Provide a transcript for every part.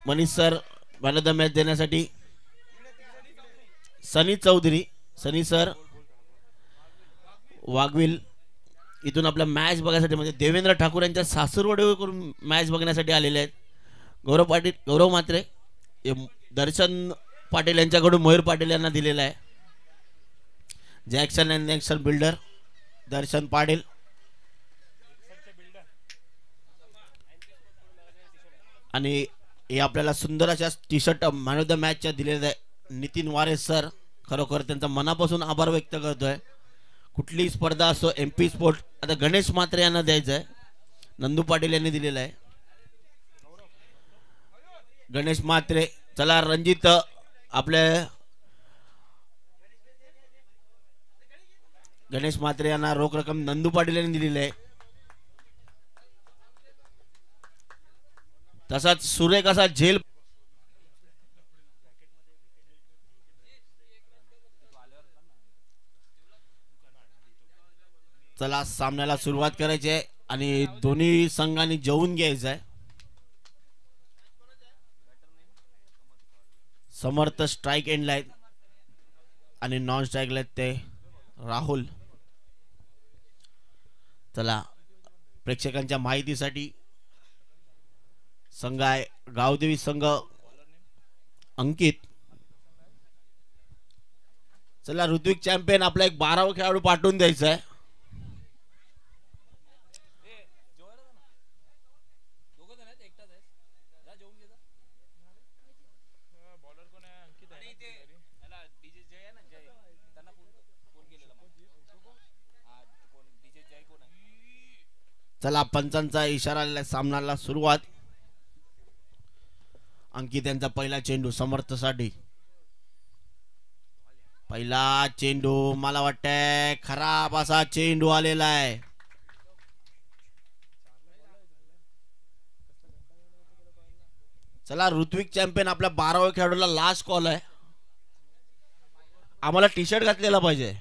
Manish sir man of the match देण्यासाठी Sunny Chaudhary, Sunny sir वाघविल इथून आपल्या मॅच बघण्यासाठी म्हणजे देवेंद्र ठाकूर यांच्या सासूरवाडीवरून मॅच बघण्यासाठी आलेले आहेत. गौरव पाटील, गौरव मात्रे, दर्शन पाटील यांच्याकडून मयूर पाटील यांना दिलेला आहे. Jackson and action builder Darshan Patil. आणि हे आपल्याला सुंदर अशा T shirt man of the मॅचच्या दिलेल्या आहे नितीन वारे सर. खरोखर त्यांचा मनापासून आभार व्यक्त करतोय. कुठलीही स्पर्धा असो MP स्पोर्ट आता गणेश मात्रे यांना द्यायचं आहे. नंदू पाटील यांनी दिलेलं आहे. गणेश मात्रे. चला रणजित आपले गणेश मात्रे यांना रोख रक्कम नंदू पाटील यांनी दिलेली आहे. तसाच सुरेख असा झेल चला सामन्याला सुरुवात करायची आहे आणि दोन्ही संघांनी जेवून घ्यायचं आहे. समर्थ स्ट्राइक एंडला आहेत आणि नॉन स्ट्राइकला आहेत ते राहुल. चला प्रेक्षकांच्या माहितीसाठी संघ आहे गावदेवी संघ अंकित. चला ऋत्विक चॅम्पियन आपला एक 12वा खेळाडू पाठवून द्यायचा आहे. चला पंचांचा इशारा आलेला सामन्याला सुरुवात. अंकित यांचा पहिला चेंडू समर्थसाठी. पहिला चेंडू मला वाटतंय खराब असा चेंडू आलेला आहे. चला ऋत्विक चॅम्पियन आपल्या 12व्या खेळाडूला लास्ट कॉल आहे. आम्हाला टी शर्ट घातलेला पाहिजे.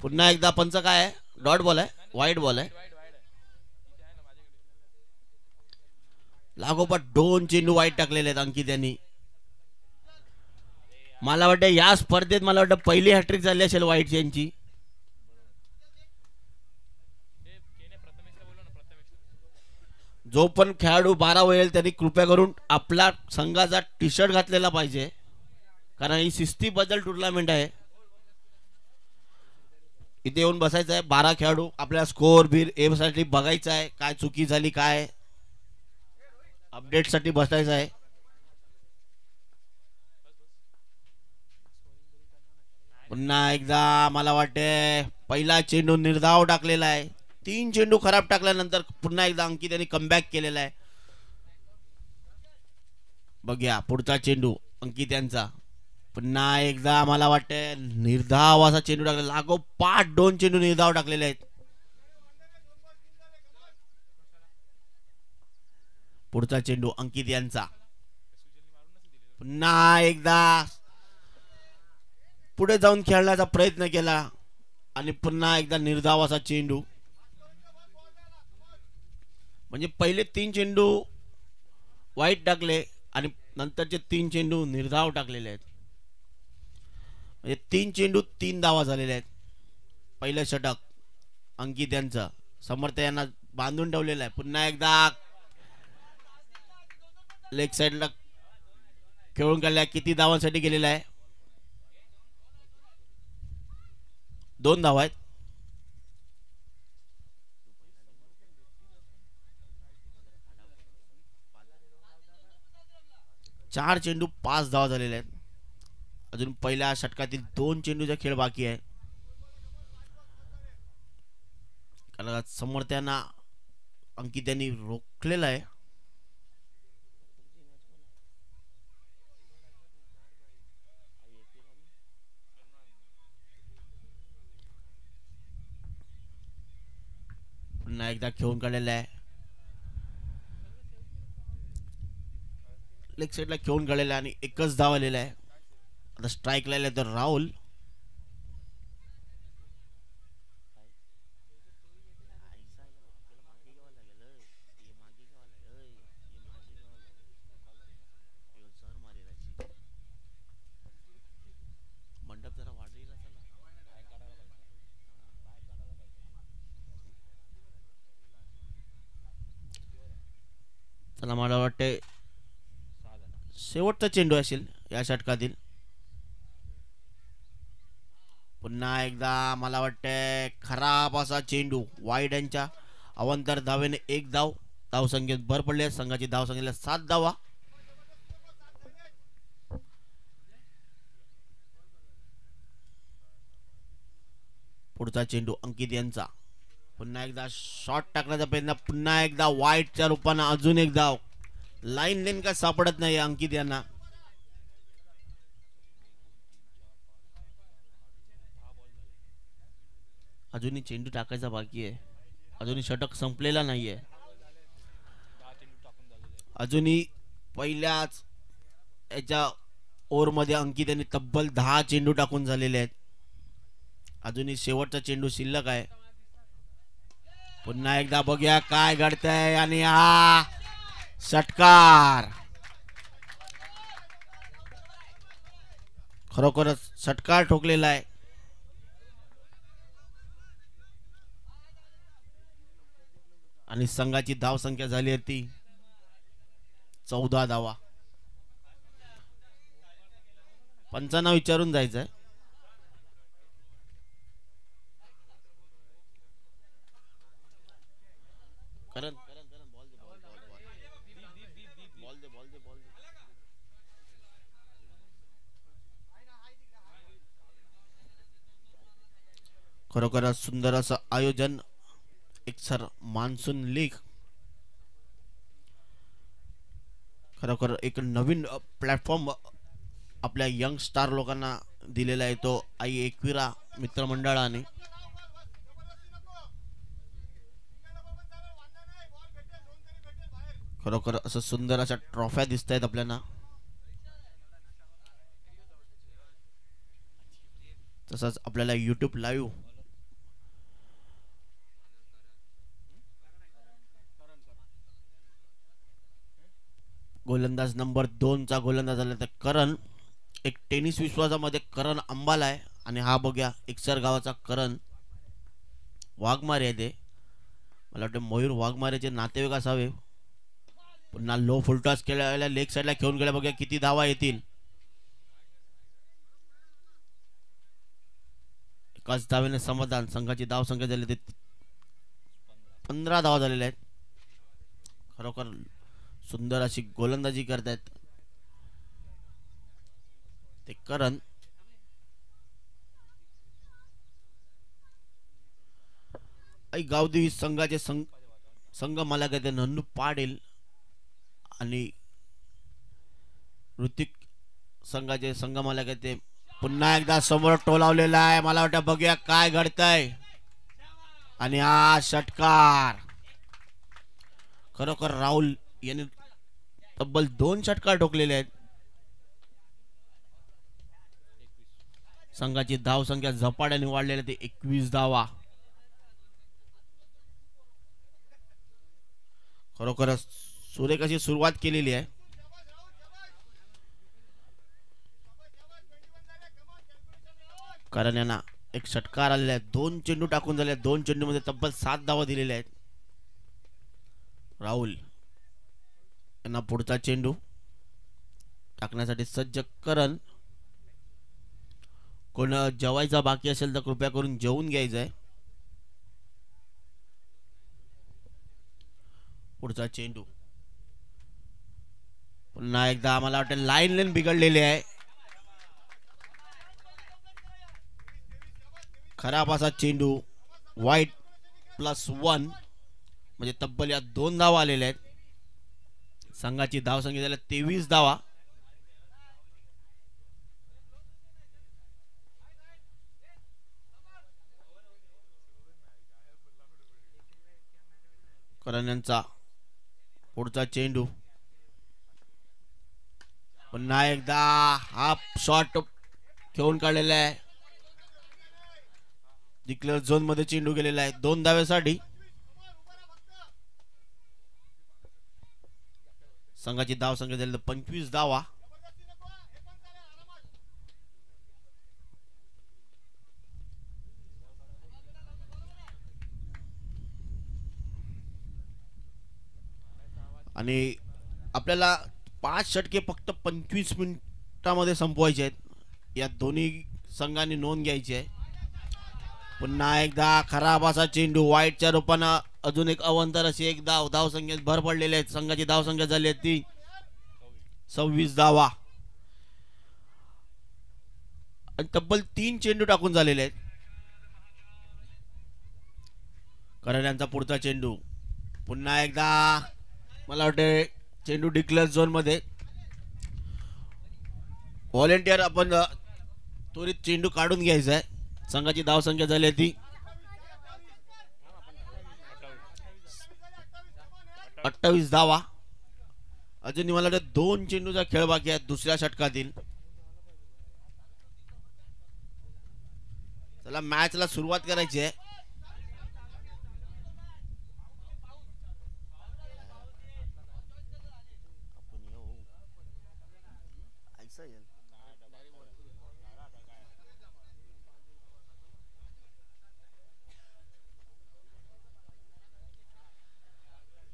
पुन्हा एकदा पंच काय आहे डॉट बॉल आहे व्हाईट बॉल आहे. लागोपाठ 2 चेंडू वाईट टाकलेले आहेत अंकित यांनी. मला वाटतं या स्पर्धेत मला वाटतं पहिली हॅट्रिक झाली असेल वाईट यांची. जो पण खेळाडू 12 होईल त्यांनी कृपया करून आपला संघाचा टी शर्ट घातलेला पाहिजे कारण ही शिस्तीबद्दल टुर्नामेंट आहे. इथे येऊन बसायचं आहे. 12 खेळाडू आपल्या स्कोर बीर साठी बघायचं आहे काय चुकी झाली काय अपडेट साठी बसायचं आहे. पुन्हा एकदा मला वाटते पहिला चेंडू निर्धाव टाकलेला आहे. 3 चेंडू खराब टाकल्यानंतर पुन्हा एकदा अंकित यांनी कमबॅक केलेला आहे. बघूया पुढचा चेंडू अंकित यांचा. पुन्हा एकदा मला वाटते निर्धाव असा चेंडू टाकला. लागोपाठ 2 चेंडू निर्धाव टाकलेले आहेत. पुढचा चेंडू अंकित यांचा. पुन्हा एकदा पुढे जाऊन खेळण्याचा प्रयत्न केला आणि पुन्हा एकदा निर्धाव असा चेंडू. म्हणजे पहिले 3 चेंडू वाईट टाकले आणि नंतरचे 3 चेंडू निर्धाव टाकलेले आहेत. म्हणजे 3 चेंडू 3 धावा झालेले आहेत. पहिलं षटक अंकित यांचं. समर्थ यांना बांधून ठेवलेलं आहे. पुन्हा एकदा लेग साइडला खेळून काढल्या. किती धावांसाठी गेलेला आहे 2 धावा आहेत. चार चेंडू 5 धावा झालेले आहेत. अजून पहिल्या षटकातील 2 चेंडूचा खेळ बाकी आहे. कारण समर्थ्यांना अंकित यांनी रोखलेला आहे. पुन्हा एकदा खेळून काढलेला आहे. लेग साइडला खेळून काढलेला आणि एकच धाव आलेला आहे. आता स्ट्राइक लायला तर राहुल. चला मला वाटते शेवटचा चेंडू असेल या षटकातील. पुन्हा एकदा मला वाटतंय खराब असा चेंडू वाईड यांच्या अवंतर धावेने एक धाव. धावसंख्येत भर पडली आहे. संघाची धावसंख्येला 7 धावा. पुढचा चेंडू अंकित यांचा. पुन्हा एकदा शॉट टाकण्याचा प्रयत्न. पुन्हा एकदा वाईटच्या रूपानं अजून एक धाव. लाईन लेन का सापडत नाही अंकित यांना. अजूनही चेंडू टाकायचा बाकी आहे. अजूनही षटक संपलेला नाहीये. अजूनही पहिल्याच याच्या ओव्हरमध्ये अंकित यांनी तब्बल 10 चेंडू टाकून झालेले आहेत. अजूनही शेवटचा चेंडू शिल्लक आहे. पुन्हा एकदा बघूया काय घडतंय. आणि हा षटकार. खरोखरच षटकार ठोकलेला आहे. आणि संघाची धाव संख्या झाली होती 14 धावा. पंचांना विचारून जायचंय. करण खरोखरच सुंदर असं आयोजन. एक सर मान्सून लीग खरोखर एक नवीन प्लॅटफॉर्म आपल्या यंग स्टार लोकांना दिलेला आहे तो आई एकविरा मित्रमंडळाने. खरोखर असं सुंदर अशा ट्रॉफ्या दिसत आहेत आपल्याला. तसंच आपल्याला यूट्यूब लाईव्ह गोलंदाज नंबर 2 चा गोलंदाज झाला तर करण. एक टेनिस विश्वासामध्ये करण अंबाला आहे. आणि हा बघूया एकसर गावाचा करण वाघमारे आहे. ते मला वाटतं मयूर वाघमारेचे नातेवाईक असावे. पुन्हा लो फुलटॉस केल्या लेग साईडला खेळून गेल्या. बघूया किती धावा येतील. एकाच धावेने समाधान. संघाची धाव संख्या झाली ते 15 धावा झालेल्या आहेत. खरोखर सुंदर अशी गोलंदाजी करतायत ते करण. गावदेवी संघाचे संघ मला कहते नन्नू पाटील आणि ऋतिक संघाचे संघ मला कहते. पुन्हा एकदा समोर टोलावलेला आहे. मला वाटतं बघूया काय घडतंय. आणि हा षटकार. खरोखर राहुल यांनी तब्बल 2 षटकार ठोकलेले आहेत. संघाची धाव संख्या झपाट्याने वाढलेली आहे. 21 धावा. खरोखरच सुरेख अशी सुरुवात केलेली आहे. कारण यांना एक षटकार आलेला आहे. 2 चेंडू टाकून झाले. 2 चेंडू मध्ये तब्बल 7 धावा दिलेल्या आहेत. राहुल यांना पुढचा चेंडू टाकण्यासाठी सज्ज करण. कोण जेवायचा बाकी असेल तर कृपया करून जेवून घ्यायचंय. पुढचा चेंडू पुन्हा एकदा मला वाटतं लाईन बिघडलेली आहे. खराब असा चेंडू. वाईट +1 म्हणजे तब्बल या 2 धावा आलेल्या आहेत. संघाची धाव संख्या झाली 23 धावा. करण यांचा पुढचा चेंडू. पुन्हा एकदा हाफ शॉट खेळून काढलेला आहे. डिक्लेअर झोन मध्ये चेंडू गेलेला आहे 2 धावेसाठी. संघाची धाव संख्या झाली 25 धावा. आणि आपल्याला 5 षटके फक्त 25 मिनिटामध्ये संपवायचे आहेत. या दोन्ही संघांनी नोंद घ्यायची आहे. पुन्हा एकदा खराब असा चेंडू वाईटच्या रूपानं अजून एक अवंतर अशी एक धावसंख्येत भर पडलेली आहे. संघाची धावसंख्या झाली आहे ती 26 धावा आणि तब्बल 3 चेंडू टाकून झालेले आहेत. कारण यांचा पुढचा चेंडू पुन्हा एकदा मला वाटते चेंडू डिक्लेअर झोन मध्ये. व्हॉलेंटियर आपण त्वरित चेंडू काढून घ्यायचा आहे. संघाची धावसंख्या झाली ती 28 धावा. अजून मला वाटतं 2 चेंडूचा खेळ बाकी आहे दुसऱ्या षटकातील. चला मॅचला सुरुवात करायची आहे.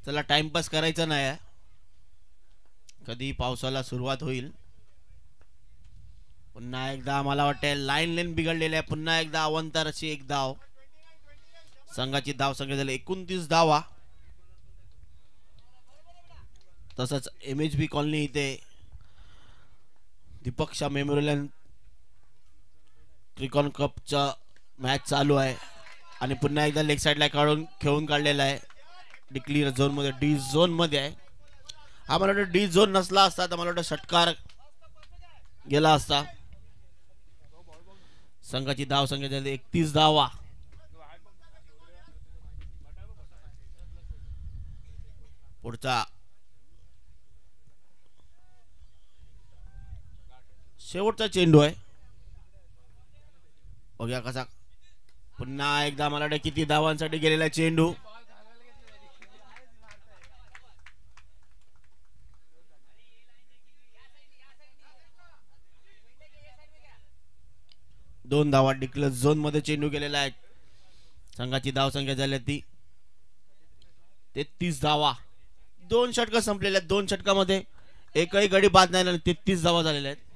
चला टाइमपास करायचा नाही आहे. कधी पावसाला सुरुवात होईल. पुन्हा एकदा मला वाटतं लाईन लेन बिघडलेली आहे. पुन्हा एकदा अवंतर अशी एक धाव. संघाची धाव संख्या झाली 29 धावा. तसंच MHB कॉलनी इथे दीपक शाह मेमोरियल त्रिकोण कपचा मॅच चालू आहे आणि पुन्हा एकदा लेग साइडला काढून खेळून काढलेला आहे. डिक्लेअर झोन मध्ये डी झोन मध्ये आहे. हा मला वाटतं डी झोन नसला असता तर मला वाटतं षटकार गेला असता. संघाची धाव संख्या झाली 31 धावा. पुढचा शेवटचा चेंडू आहे. बघूया कसा. पुन्हा एकदा मला वाटतं किती धावांसाठी गेलेला चेंडू. दोन धावा डिक्लेअर झोन मध्ये चेंडू गेलेला आहे. संघाची धाव संख्या झाली ती 33 धावा. 2 षटक संपलेल्या आहेत. 2 षटकामध्ये एकही गडी बाद नाही आणि 33 धावा झालेल्या आहेत.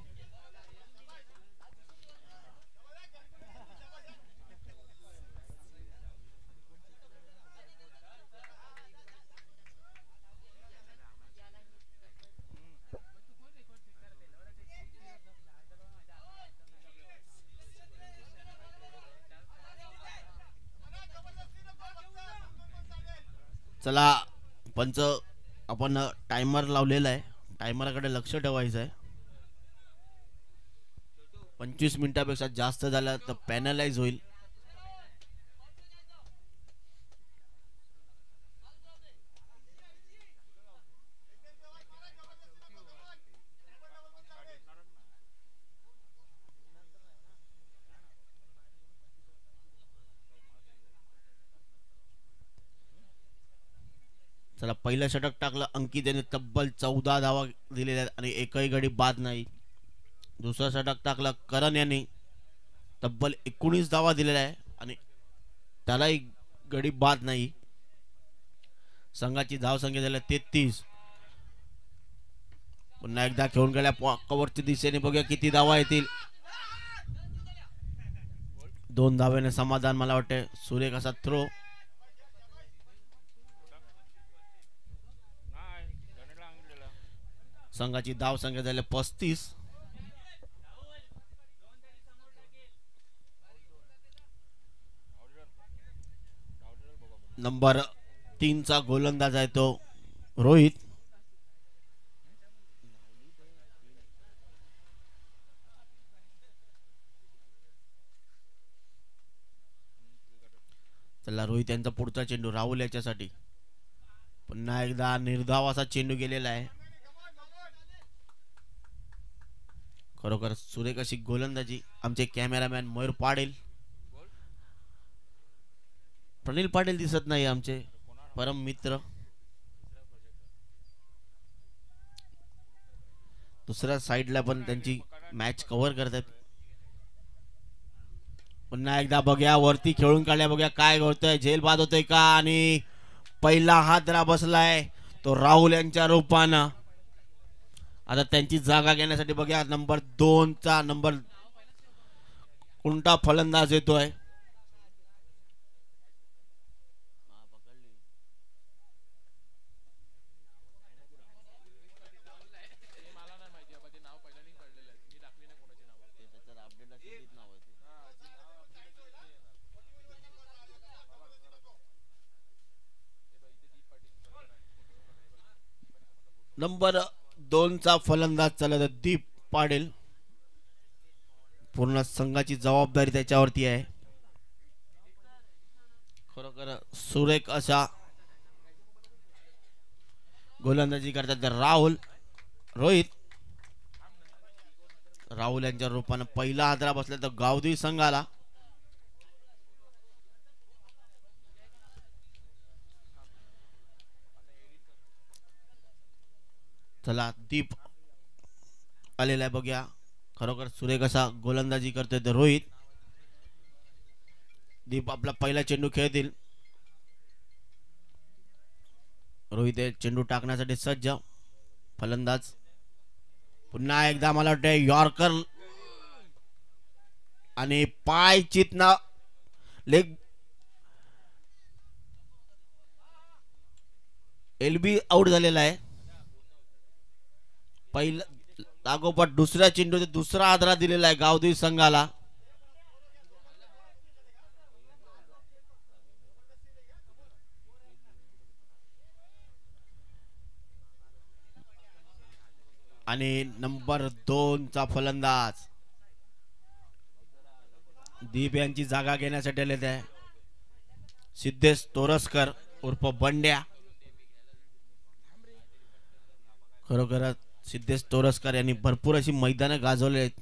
चला पंच आपण टाइमर लावलेला आहे. टायमरकडे लक्ष ठेवायचं आहे. 25 मिनिटापेक्षा जास्त झाला तर पॅनलाइज होईल. चला पहिलं षटक टाकलं अंकित याने तब्बल 14 धावा दिलेल्या आहेत आणि एकही गडी बाद नाही. दुसरं षटक टाकलं करण याने तब्बल 19 धावा दिलेल्या आहे आणि त्यालाही गडी बाद नाही. संघाची धाव संख्या झाली 33. पुन्हा एकदा खेळून गेल्या कव्हरच्या दिशेने बघूया किती धावा येतील. 2 धाव्याने समाधान. मला वाटते सुरेख असा थ्रो. संघाची धाव संख्या झाली 35. नंबर 3 चा गोलंदाज आहे तो रोहित. चला रोहित यांचा पुढचा चेंडू राहुल याच्यासाठी. पुन्हा एकदा निर्धाव असा चेंडू गेलेला आहे. खरोखर सुरेख अशी गोलंदाजी. आमचे कॅमेरामॅन मयूर पाटील, प्रनिल पाटील दिसत नाही आमचे परम मित्र. दुसऱ्या साइडला पण त्यांची मॅच कव्हर करतात. पुन्हा एकदा बघूया वरती खेळून काढल्या. बघूया काय घडतंय. झेल बाद होतोय का आणि पहिला हात जरा बसलाय तो राहुल यांच्या रूपानं. आता त्यांची जागा घेण्यासाठी बघा नंबर 2 चा नंबर कोणता फलंदाज येतोय. नंबर 2 चा फलंदाज चालत दीप पाटील. पूर्ण संघाची जबाबदारी त्याच्यावरती आहे. खरोखर सुरेख अशा गोलंदाजी करतात रोहित राहुल यांच्या रूपाने पहिला हादरा बसला तर गावदेवी संघाला. चला दीप आलेला आहे बघूया. खरोखर सुरेख असा गोलंदाजी करतोय तर रोहित. दीप आपला पहिला चेंडू खेळतील. रोहित चेंडू टाकण्यासाठी सज्ज. फलंदाज पुन्हा एकदा मला वाटतं यॉर्कर आणि पाय चितना लेग एलबी आउट झालेला आहे. पहिला लागोपाठ दुसऱ्या चेंडूचा दुसरा आदरा दिलेला आहे गावदेवी संघाला. आणि नंबर 2 चा फलंदाज दीप यांची जागा घेण्यासाठी आलेले आहे सिद्धेश तोरसकर उर्फ बंड्या. खरोखरच सिद्धेश तोरसकर यांनी भरपूर अशी मैदानं गाजवले आहेत.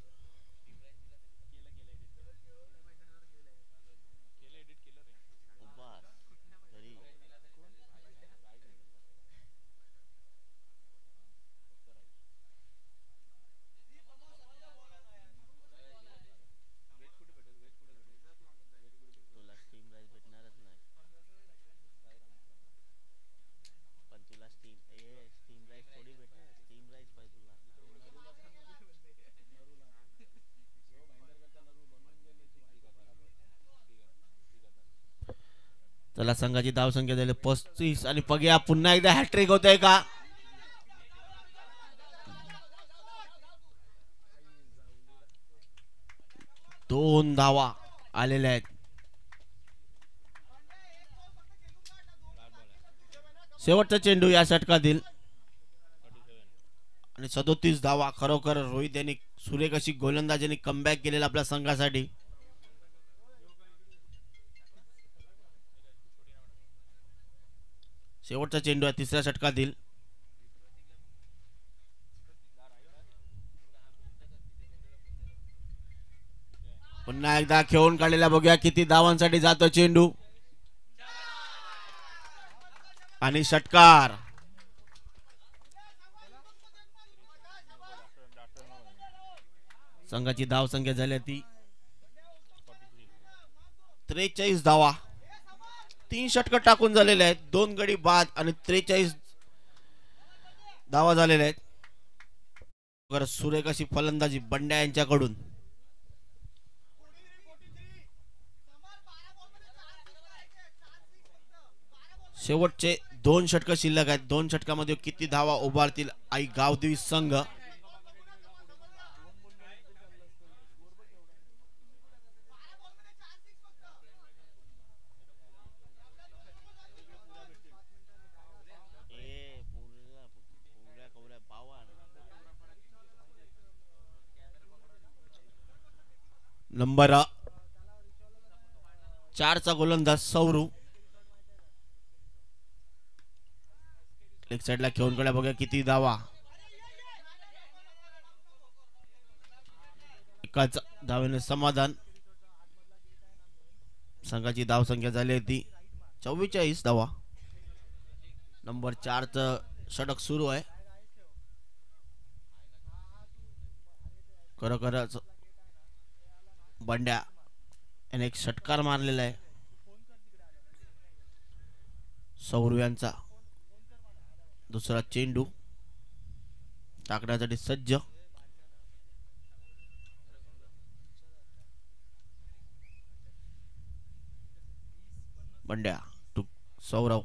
चला संघाची धावसंख्या झाली 35 आणि बघूया पुन्हा एकदा हॅट्रिक होतंय का. दोन धावा आलेल्या आहेत. शेवटचा चेंडू या षटकातील आणि 37 धावा. खरोखर रोहित यांनी सुरेख अशी गोलंदाजीने कमबॅक केलेला आपल्या संघासाठी. शेवटचा चेंडू आहे तिसऱ्या षटकातील. पुन्हा एकदा खेळून काढलेला बघूया किती धावांसाठी जातो चेंडू आणि षटकार. संघाची धाव संख्या झाली ती 43 धावा. 3 षटक टाकून झालेले आहेत. 2 गडी बाद आणि 43 धावा झालेल्या आहेत. सुरेख अशी फलंदाजी बंड्या यांच्याकडून. शेवटचे 2 षटक शिल्लक आहेत. 2 षटकामध्ये किती धावा उभारतील आई गावदेवी संघ. नंबर 4 चा गोलंदाज सौरू. एक साइडला खेळून कडे बघा किती धावा. एकाच धावेने समाधान. संघाची धाव संख्या झाली होती 44 धावा. नंबर 4 चं षटक सुरू आहे. खरोखरच बंड्या याने एक षटकार मारलेला आहे. सौरू यांचा दुसरा चेंडू टाकण्यासाठी सज्ज. बंड्या टू सौरव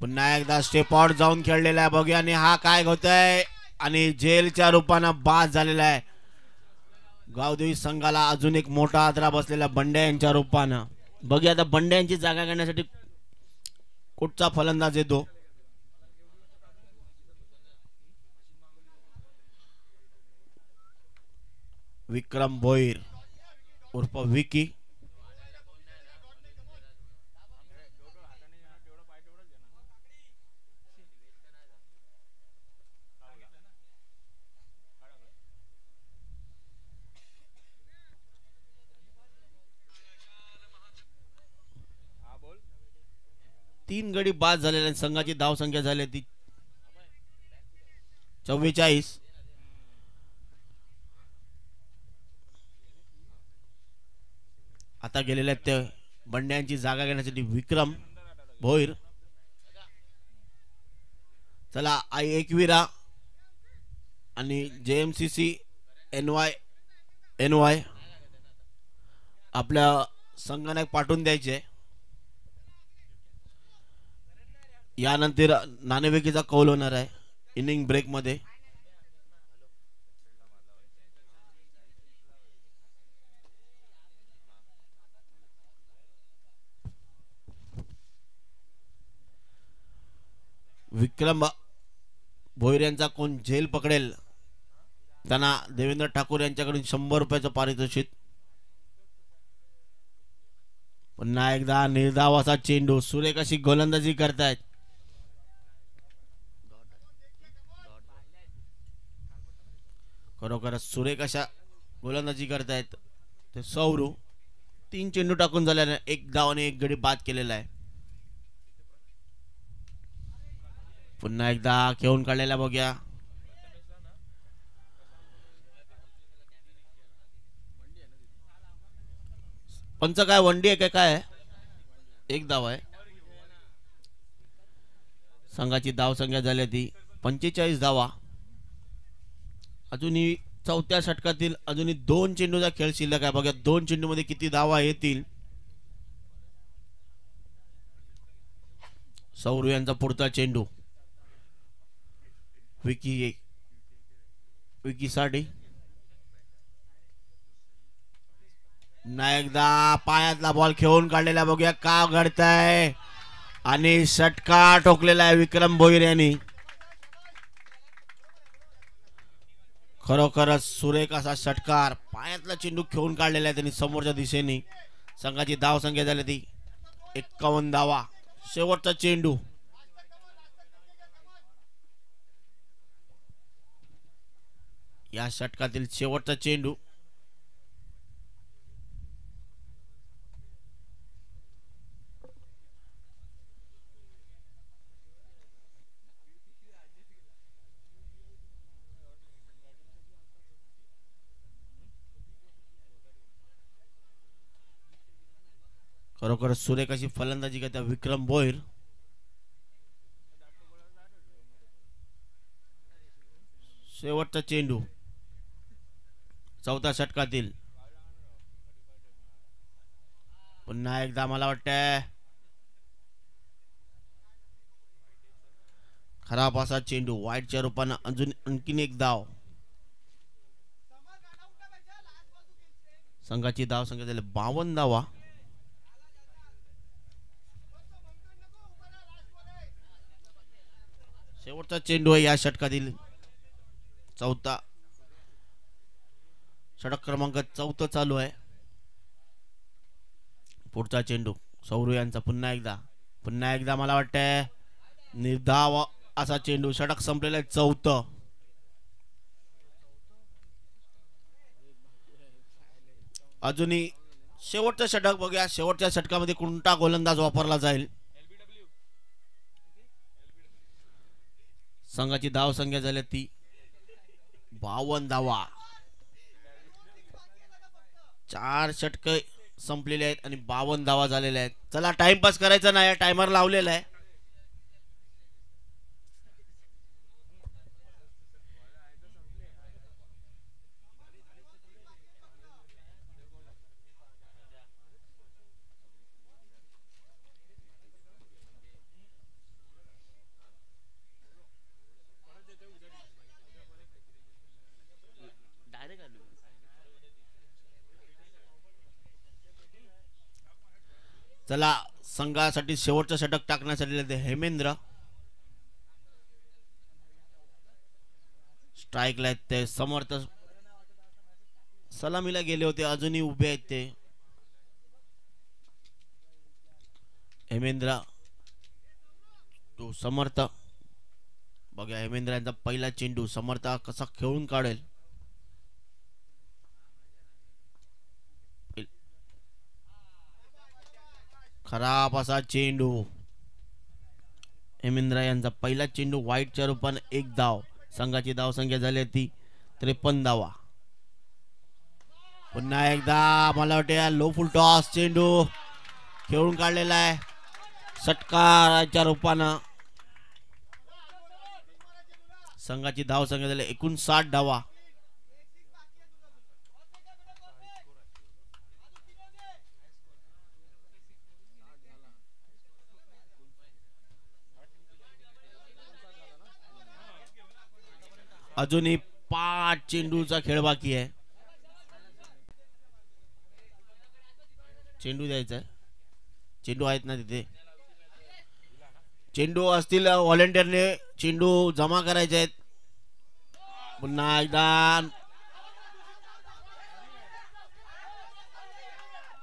पुन्हा एकदा स्टेप आउट जाऊन खेळलेला आहे. बघूया आणि हा काय होतंय आणि जेलच्या रूपानं बाद झालेला आहे. गावदेवी संघाला अजून एक मोठा आदरा बसलेला बंड्या यांच्या रूपानं. बघूया आता बंड्या यांची जागा घेण्यासाठी कुठचा फलंदाज येतो. विक्रम भोईर उर्फ विकी. तीन गडी बाद झालेल्या संघाची धाव संख्या झाली ती 44. आता गेलेल्या ते बंड्यांची जागा घेण्यासाठी विक्रम भोईर. चला आई एकविरा आणि JMCC NY आपल्या संघाने पाठवून द्यायचे. यानंतर नाणेफेकीचा कौल होणार आहे इनिंग ब्रेक मध्ये. विक्रम भोईर यांचा कोण झेल पकडेल त्यांना देवेंद्र ठाकूर यांच्याकडून 100 रुपयाचं पारितोषिक. पुन्हा एकदा निर्धाव असा चेंडू. सुरेख अशी गोलंदाजी करतायत. खरोखर सुरेख अशा गोलंदाजी करतायत ते सौरू. 3 चेंडू टाकून झाल्याने 1 धाव आणि 1 गडी बाद केलेला आहे. पुन्हा एकदा खेळून काढलेला बघूया. पंच काय वनडी आहे काय? 1 धाव आहे. संघाची धाव संख्या झाली ती 45 धावा. अजूनही चौथ्या षटकातील अजूनही 2 चेंडूचा खेळ शिल्लक आहे. बघा 2 चेंडू मध्ये किती धावा येतील. सौरू यांचा पुढचा चेंडू विकी साठी. एकदा पायातला बॉल खेळून काढलेला बघूया का घडतंय आणि षटकार ठोकलेला आहे विक्रम भोईर यांनी. खरोखरच सुरेख असा षटकार. पायातला चेंडू खेळून काढलेला आहे त्यांनी समोरच्या दिशेने. संघाची धाव संख्या झाली ती 51 धावा. शेवटचा चेंडू. या षटकातील शेवटचा चेंडू. खरोखर सुरेख अशी फलंदाजी करता विक्रम भोईर. शेवटचा चेंडू चौथ्या षटकातील. पुन्हा एकदा मला वाटतंय खराब असा चेंडू. वाईटच्या रूपानं अजून आणखीन 1 धाव. संघाची धाव संख्या झाली 52 धावा. शेवटचा चेंडू आहे या षटकातील. चौथा षटक क्रमांक 4 चालू आहे. पुढचा चेंडू सौरू यांचा. पुन्हा एकदा मला वाटतंय निर्धाव असा चेंडू. षटक संपलेला आहे 4. अजूनही शेवटचं षटक बघूया. शेवटच्या षटकामध्ये कोणता गोलंदाज वापरला जाईल. संघाची धाव संख्या झाली ती 52 धावा. 4 षटक संपलेले आहेत आणि 52 धावा झालेल्या आहेत. चला टाइमपास करायचा नाही. टायमर लावलेला आहे. चला संघासाठी शेवटचं षटक टाकण्यासाठी हेमेंद्र स्ट्राईकला आहेत ते समर्थ सलामीला गेले होते अजूनही उभे आहेत ते हेमेंद्र तो समर्थ बघा हेमेंद्र यांचा पहिला चेंडू समर्थ कसा खेळून काढेल खराब असा चेंडू हेमेंद्र यांचा पहिला चेंडू वाईटच्या रूपाने एक धाव संघाची धाव संख्या झाली ती 53 धावा पुन्हा एकदा मला वाटते लो फुल टॉस चेंडू खेळून काढलेला आहे षटकाराच्या रूपानं संघाची धाव संख्या झाली 59 धावा अजूनही 5 चेंडूचा खेळ बाकी आहे चेंडू द्यायचा आहे चेंडू आहेत ना तिथे चेंडू असतील व्हॉलेंटियरने चेंडू जमा करायचे आहेत पुन्हा एकदा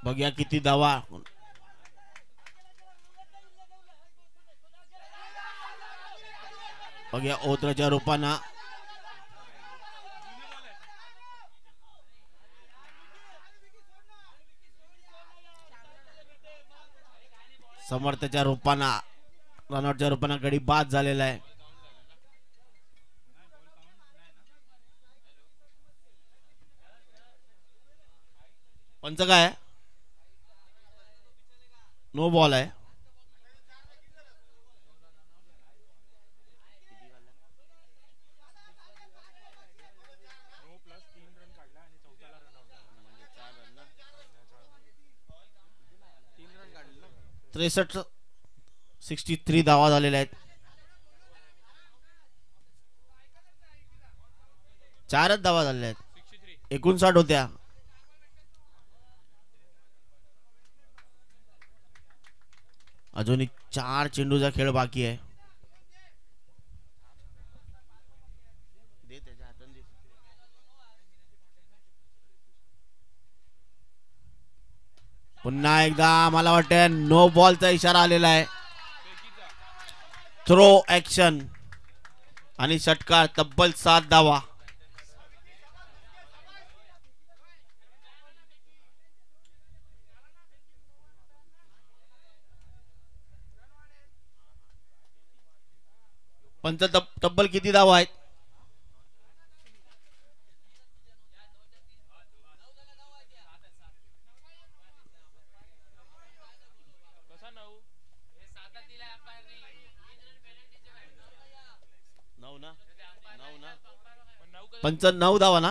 बघूया किती धावा बघूया ओत्राच्या रूपानं समर्थच्या रूपानं रनआउटच्या रूपानं गडी बाद झालेला आहे पंच काय नो बॉल आहे त्रेसष्ट 63 धावा झालेल्या आहेत 4च धावा झालेल्या आहेत 59 होत्या अजूनही 4 चेंडूचा खेळ बाकी आहे पुन्हा एकदा मला वाटतं नो बॉलचा इशारा आलेला आहे थ्रो ऍक्शन आणि षटकार तब्बल 7 धावा पंच तब्बल किती धावा आहेत पंच 9 धावा ना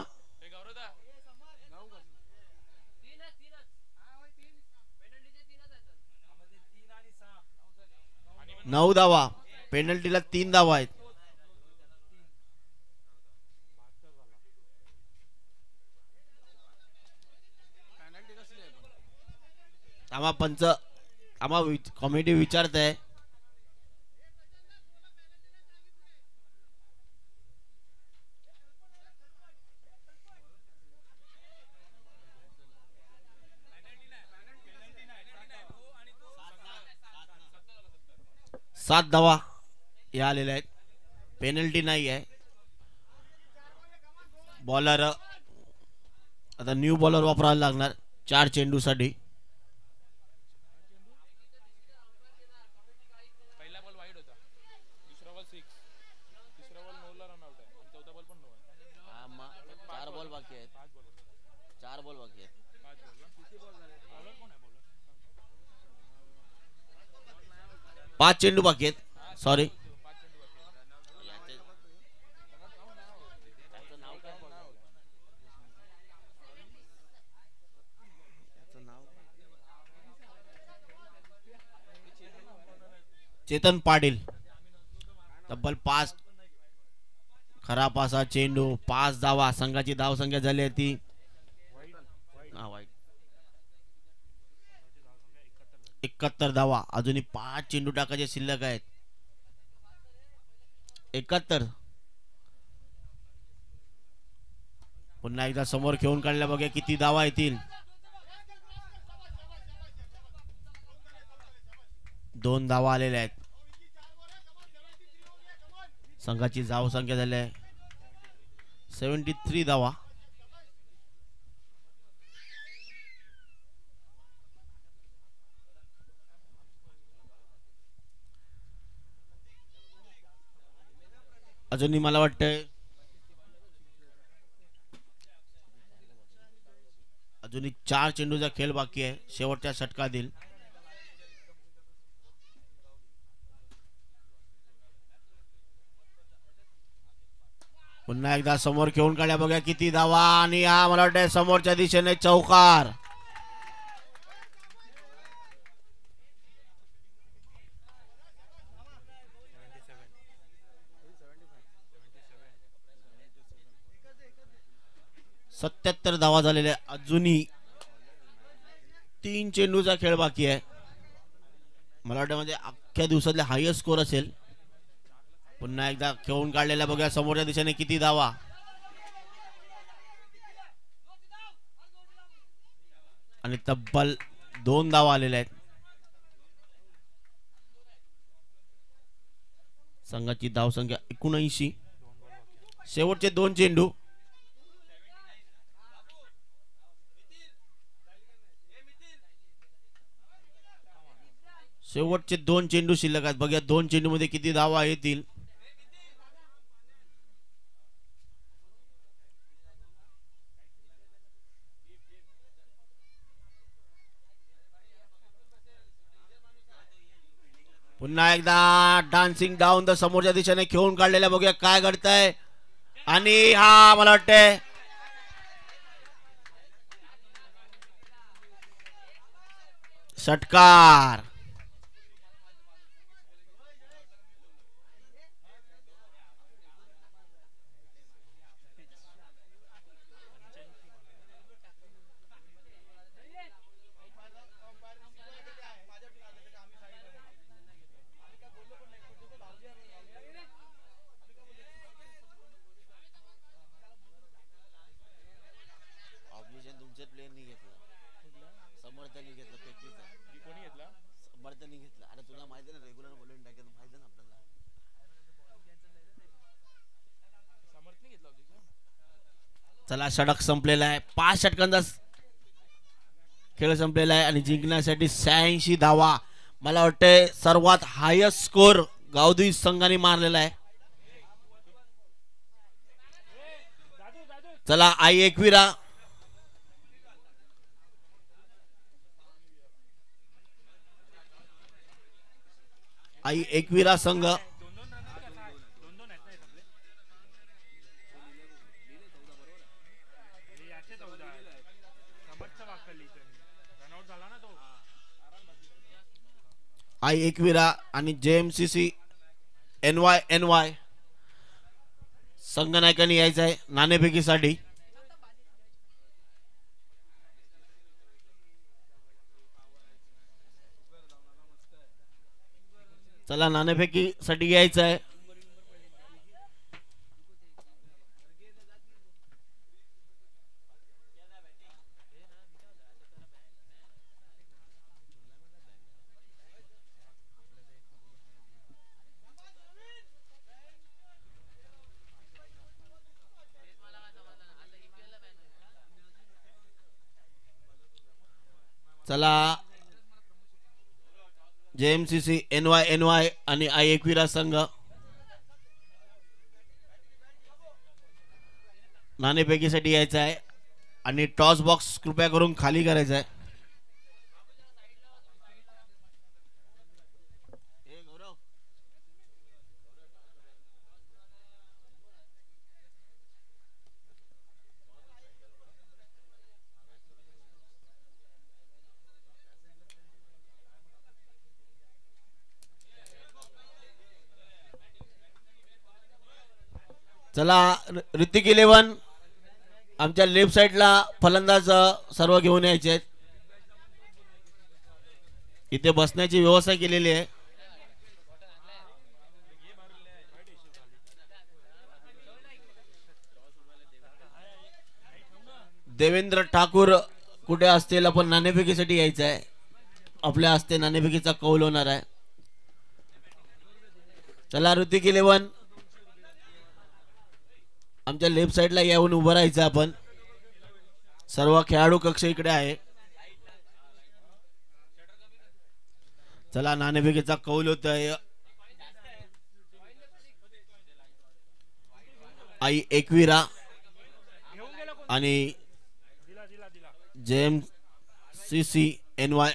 9 धावा पेनल्टीला 3 धावा आहेत आम्हा पंच आम्हा कॉमेडी विचारत आहे 7 धावा या आलेल्या आहेत पेनल्टी नाही आहे बॉलर आता न्यू बॉलर वापरायला लागणार 4 चेंडूसाठी पहिला बॉल वाईड होता दुसरा बॉल 6 तिसरा बॉल 9 ला रन आउट आहे आणि चौथा बॉल पण 9 आहे हा 4 बॉल बाकी आहेत 4 बॉल बाकी आहेत 5 बॉल किती बॉल झाले बॉलर कोण आहे बॉलर 5 चेंडू बाकी आहेत सॉरी चेतन पाटील तब्बल 5 खराब असा चेंडू 5 धावा संघाची धाव संख्या झाली ती 71 धावा. अजूनही 5 चेंडू टाकायचे शिल्लक आहेत. 71. पुन्हा एकदा समोर खेळून काढल्या बघा किती धावा येतील. 2 धावा आलेल्या आहेत. संघाची धाव संख्या झाली आहे 73 धावा. अजूनही मला वाटतंय अजूनही 4 चेंडूचा खेळ बाकी आहे. शेवटच्या षटकात येईल. पुन्हा एकदा समोर खेळून काढल्या बघा किती धावा. आणि हा मला वाटतं समोरच्या दिशेने चौकार. सत्याहत्तर धावा झालेल्या. अजूनही 3 चेंडूचा खेळ बाकी आहे. मला वाटतं म्हणजे अख्ख्या दिवसातले हायेस्ट स्कोर असेल. पुन्हा एकदा खेळून काढलेला बघा समोरच्या दिशेने किती धावा. आणि तब्बल 2 धावा आलेल्या आहेत. संघाची धाव संख्या 79. शेवटचे 2 चेंडू. शेवटचे 2 चेंडू शिल्लक आहेत. बघा 2 चेंडू मध्ये किती धावा येतील. पुन्हा एकदा डान्सिंग डाऊन द समोरच्या दिशेने खेळून काढलेल्या बघूया काय घडतंय. आणि हा मला वाटतंय षटकार. चला षटक संपलेला आहे. 5 षटकांचा खेळ संपलेला आहे आणि जिंकण्यासाठी 86 धावा. मला वाटतंय सर्वात हायेस्ट स्कोर गावदेवी संघाने मारलेला आहे. चला आई एकविरा आई एकविरा संघ आई एकविरा आणि JMCC NY संघनायकांनी यायचं आहे नाणेफेकीसाठी. चला नाणेफेकीसाठी यायचं आहे. चला JMCC NY आणि आई एकविरा संघ नाणेफेकीसाठी यायचं आहे आणि टॉस बॉक्स कृपया करून खाली करायचा आहे. चला ऋतिक 11 आमच्या लेफ्ट साइडला फलंदाज सर्व घेऊन यायचे आहेत. इथे बसण्याची व्यवस्था केलेली आहे. देवेंद्र ठाकूर कुठे असतील, आपण नाणेफेकीसाठी यायचं आहे. आपल्या हस्ते नाणेफेकीचा कौल होणार आहे. चला ऋतिक 11 आमच्या लेफ्ट साइडला येऊन उभं राहायचं. आपण सर्व खेळाडू कक्ष इकडे आहे. चला नाणेफेकीचा कौल होत आहे. आई एकविरा आणि जेएम CC NY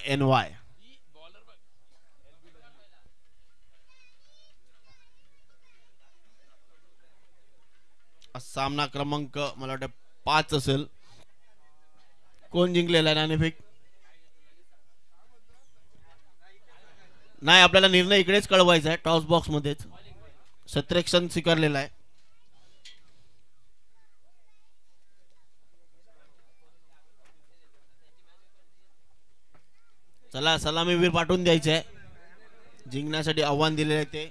सामना क्रमांक मला वाटतं 5 असेल. कोण जिंकलेला आहे नाणेफेक? नाही, आपल्याला निर्णय इकडेच कळवायचा आहे, टॉस बॉक्स मध्येच. क्षेत्ररक्षण स्वीकारलेला आहे. चला सलामीवीर पाठवून द्यायचे आहे. जिंकण्यासाठी आव्हान दिलेले आहे ते.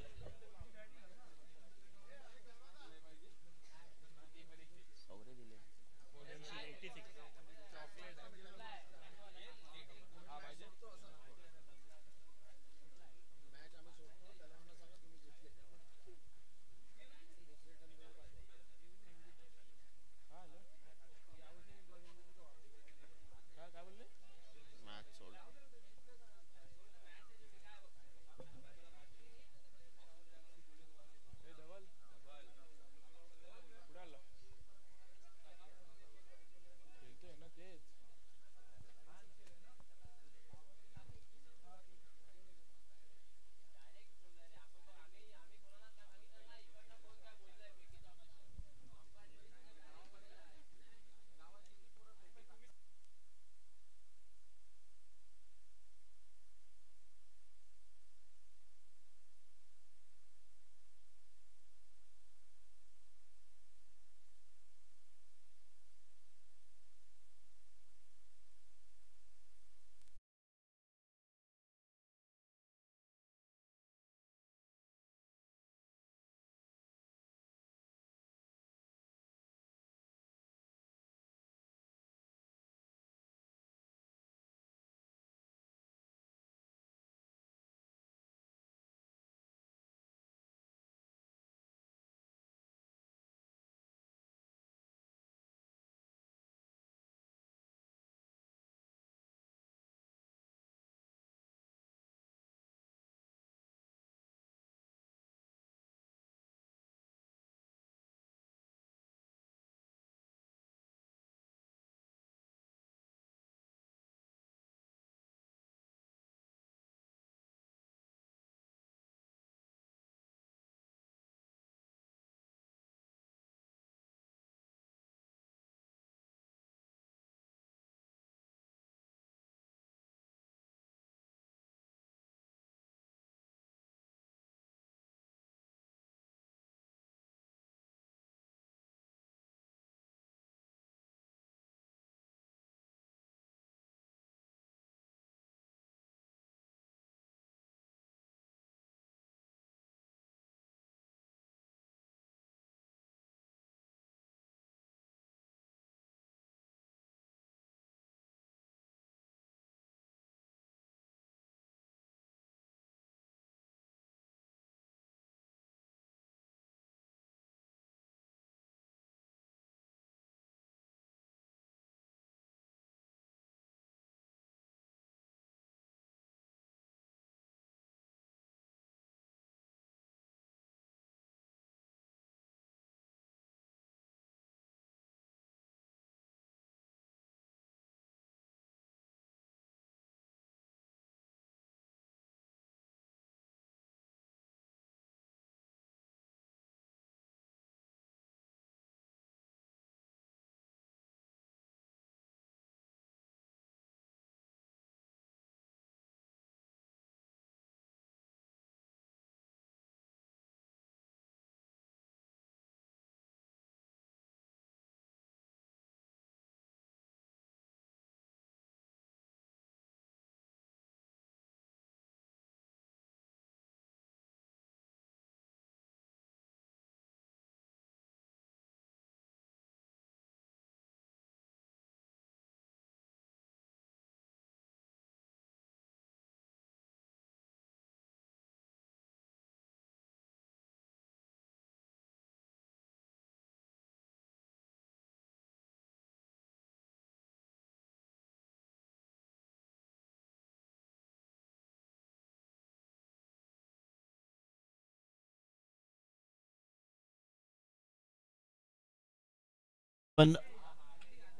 पण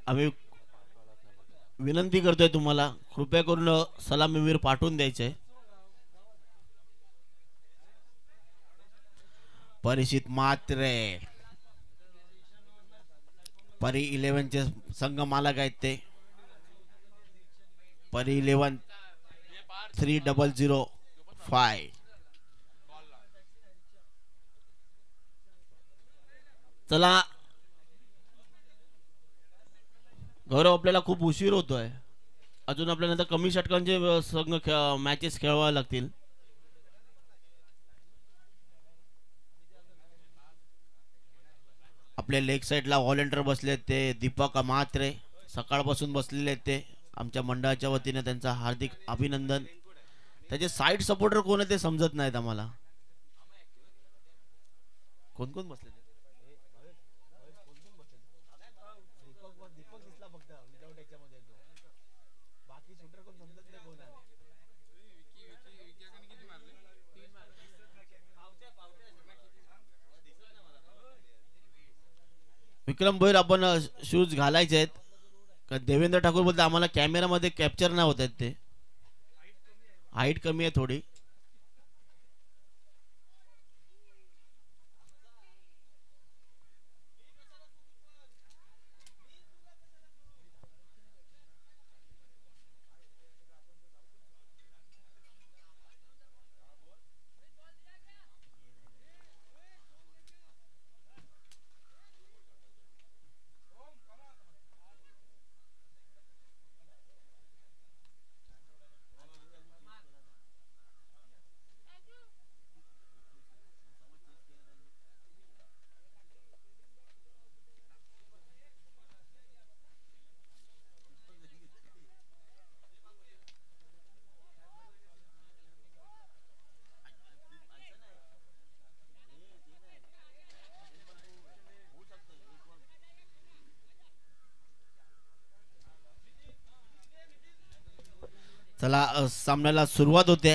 आम्ही विनंती करतोय तुम्हाला कृपया करून सलामीवीर पाठवून द्यायचे. परिचित मात्रे परी 11 चे संघ मालक आहेत ते. परी 11 3005. चला गौरव, आपल्याला खूप उशीर होतोय. अजून आपल्याला नंतर कमी षटकांचे संघ मॅचेस खेळवावे लागतील. आपल्या लेग साईडला व्हॉलेंटियर बसले ते दीपक म्हात्रे, सकाळपासून बसलेले आहेत ते. आमच्या मंडळाच्या वतीने त्यांचा हार्दिक अभिनंदन. त्याचे साईड सपोर्टर कोण आहे ते समजत नाहीत आम्हाला. कोण कोण बसले? विक्रम भोईर, आपण शूज घालायचे आहेत का? देवेंद्र ठाकूर बोलते आम्हाला कॅमेरामध्ये कॅप्चर नाही होत आहेत, ते हाईट कमी आहे थोडी. चला सामन्याला सुरुवात होते.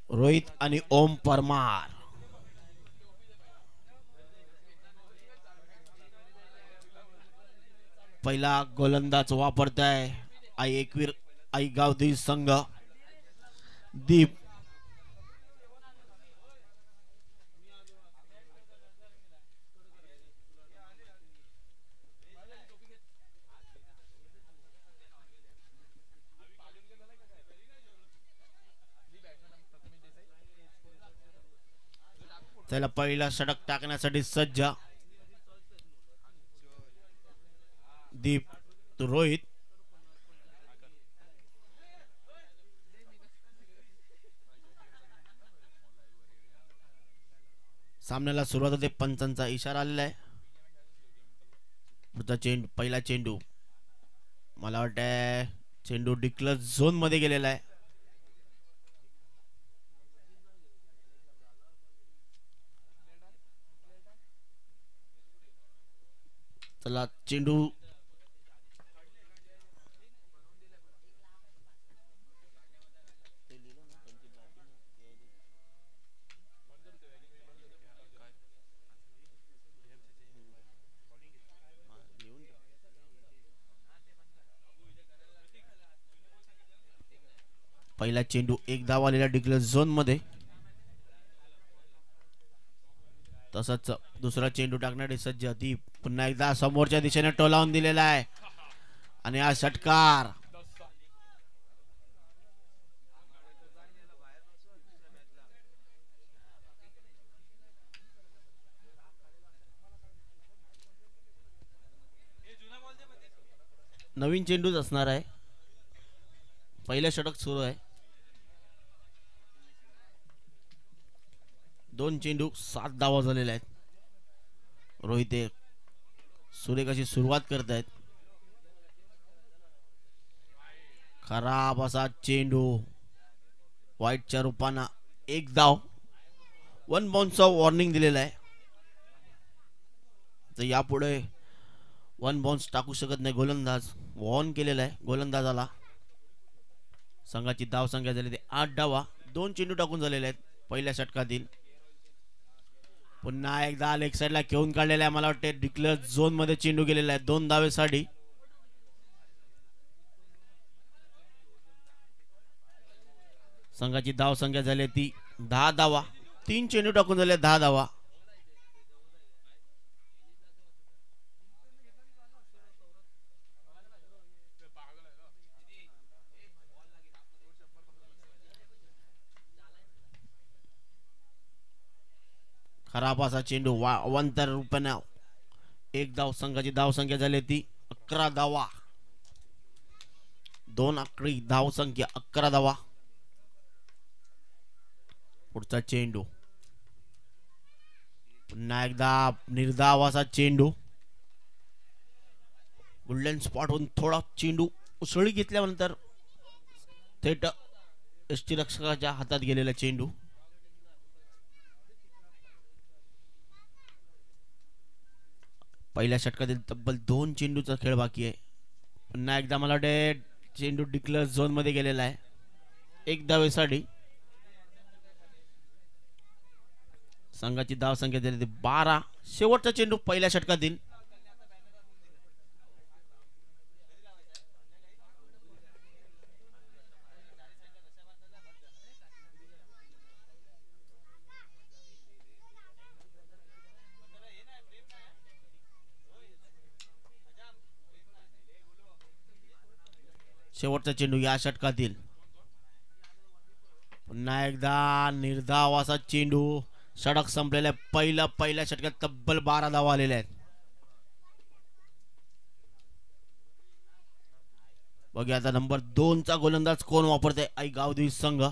रोहित आणि ओम परमार. पहिला गोलंदाज वापरताय आई एकवीर आई गावदी संघ दीप. त्याला पहिला षटक टाकण्यासाठी सज्ज दीप तो रोहित. सामन्याला सुरुवात होते. पंचांचा इशारा आलेला आहे. पुढचा चेंडू, पहिला चेंडू मला वाटतंय चेंडू डिक्लर झोन मध्ये गेलेला आहे. चला चेंडू पहिला चेंडू एक धाव आलेला डिक्लेअर झोन मध्ये. तसंच दुसरा चेंडू टाकणारे सज्ज दीप पुन्हा एकदा समोरच्या दिशेने टोलावून दिलेला आहे आणि हा षटकार. नवीन चेंडूच असणार आहे. पहिलं षटक सुरू आहे. 2 चेंडू 7 धावा झालेल्या आहेत. रोहित सुरेख अशी सुरुवात करत आहेत. खराब असा चेंडू व्हाईटच्या रूपानं एक धाव. 1 बाउन्सचा वॉर्निंग दिलेला आहे. तर यापुढे 1 बाउन्स टाकू शकत नाही गोलंदाज. वॉर्न केलेला आहे गोलंदाजाला. संघाची धाव संख्या झाली ते 8 धावा. 2 चेंडू टाकून झालेले आहेत पहिल्या षटकातील. पुन्हा एकदा लेग साईडला घेऊन काढलेला आहे. मला वाटते डिक्लेअर झोन मध्ये चेंडू गेलेला आहे. 2 धावेसाठी संघाची धाव संख्या झाली ती 10 धावा. 3 चेंडू टाकून झाले 10 धावा. खराब असा चेंडू अवांतर रूपाने एक धाव. संघाची धाव संख्या झाली ती 11 धावा. 2 आकडी धाव संख्या 11 धावा. पुढचा चेंडू पुन्हा एकदा निर्धाव असा चेंडू. गोल्डन स्पॉटहून थोडा चेंडू उसळी घेतल्यानंतर थेट यष्टीरक्षकाच्या हातात गेलेला चेंडू. पहिल्या षटकातील तब्बल 2 चेंडूचा खेळ बाकी आहे. पुन्हा एकदा मला वाटते चेंडू डिक्लेअर झोन मध्ये गेलेला आहे. 1 धावेसाठी संघाची धाव संख्या झाली 12. शेवटचा चेंडू पहिल्या षटकातील. शेवटचा चेंडू या षटकातील. पुन्हा एकदा निर्धाव असा चेंडू. षटक संपलेला पहिल्या षटकात तब्बल 12 धावा आलेल्या आहेत. बघूया आता नंबर 2 चा गोलंदाज कोण वापरते आई गावदेवी संघ.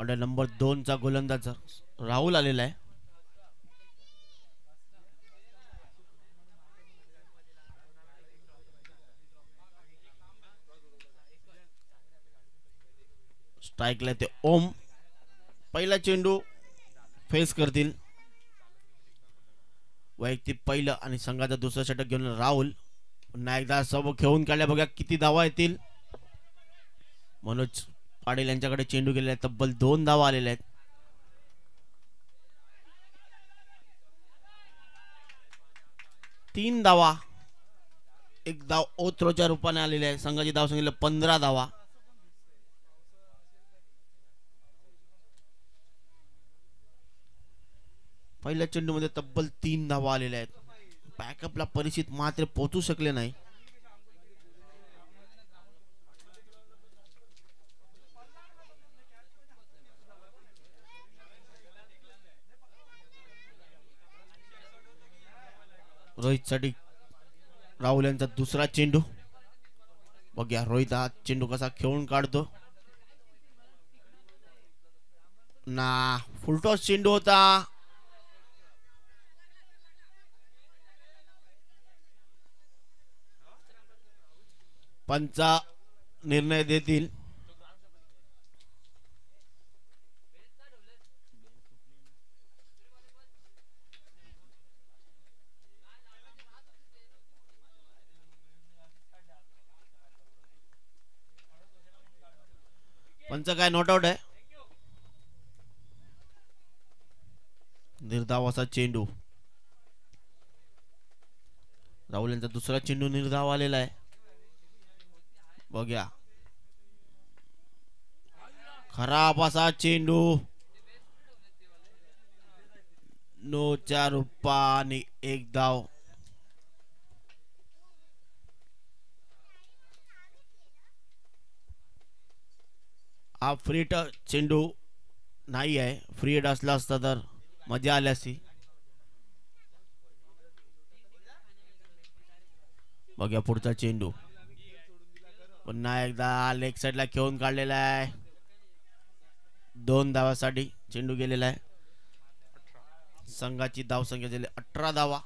नंबर 2 चा गोलंदाज राहुल आलेला आहे. स्ट्राइकला ते ओम. पहिला चेंडू फेस करतील. वैयक्तिक पहिलं आणि संघाचा दुसरा षटक घेऊन राहुल. पुन्हा एकदा सब खेळून काढल्या. बघा किती धावा येतील. मनोज पाटील यांच्याकडे चेंडू गेलेला आहे. तब्बल 2 धावा आलेल्या आहेत. तीन धावा. 1 धाव ओथ्रोच्या रूपाने आलेली आहे. संघाची धाव संख्या 15 धावा. पहिल्या चेंडूमध्ये तब्बल 3 धावा आलेल्या आहेत. बॅकअपला परिचित मात्र पोहोचू शकले नाही. रोहित साठी राहुल यांचा दुसरा चेंडू. बघूया रोहित हा चेंडू कसा खेळून काढतो. ना फुलटॉस चेंडू होता. पंचा निर्णय देतील. पंच काय नॉट आउट आहे. निर्धाव असा चेंडू. राहुल यांचा दुसरा चेंडू निर्धाव आलेला आहे. बघूया खराब असा चेंडू. नो च्या रूपाने 1 धाव. हा फ्री चेंडू नाही आहे. फ्री हिट असला असता तर मजा आली असती. बघूया पुढचा चेंडू. पुन्हा एकदा लेग साइडला खेळून काढलेला आहे. 2 धावासाठी चेंडू गेलेला आहे. संघाची धाव संख्या झाली 18 धावा.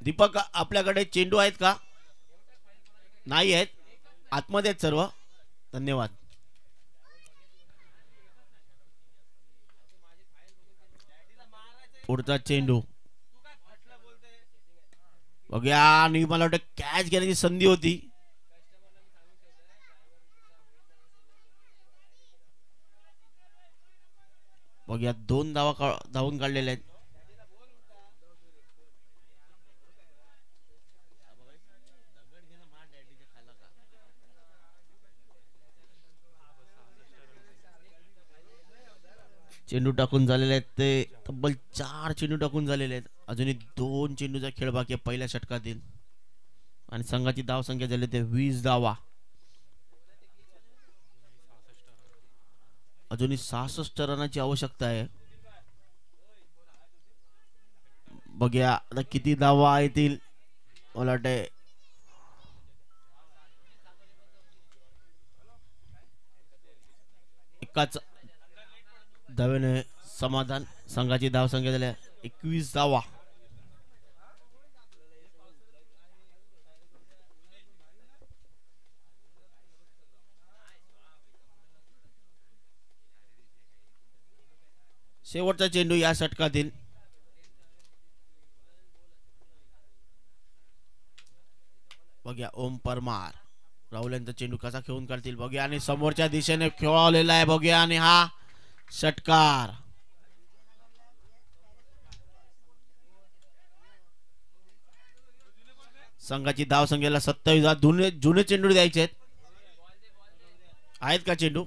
दीपक आपल्याकडे चेंडू आहेत का? नाही आहेत, आतमध्ये आहेत सर्व. धन्यवाद. पुढचा चेंडू बघूया, आणि मला वाटतं कॅच घेण्याची संधी होती. बघूया, 2 धावून काढलेले आहेत. चेंडू टाकून झालेले आहेत ते तब्बल 4 चेंडू टाकून झालेले आहेत. अजूनही 2 चेंडूचा खेळ बाकी आहे पहिल्या षटकातील, आणि संघाची धाव संख्या झाली ते 20 धावा. अजूनही 66 रनाची आवश्यकता आहे. बघूया आता किती धावा येतील. मला वाटते एकाच धावेने समाधान. संघाची धाव संख्या झाली 21 धावा. शेवटचा चेंडू या षटकातील. बघूया ओम परमार, राहुल यांचा चेंडू कसा खेळून काढतील बघूया, आणि समोरच्या दिशेने खेळवलेला आहे बघूया, आणि हा षटकार. संघाची धाव संख्येला 27. जुने चेंडू द्यायचे आहेत का चेंडू?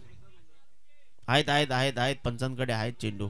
आहेत आहेत आहेत आहेत पंचांकडे आहेत चेंडू.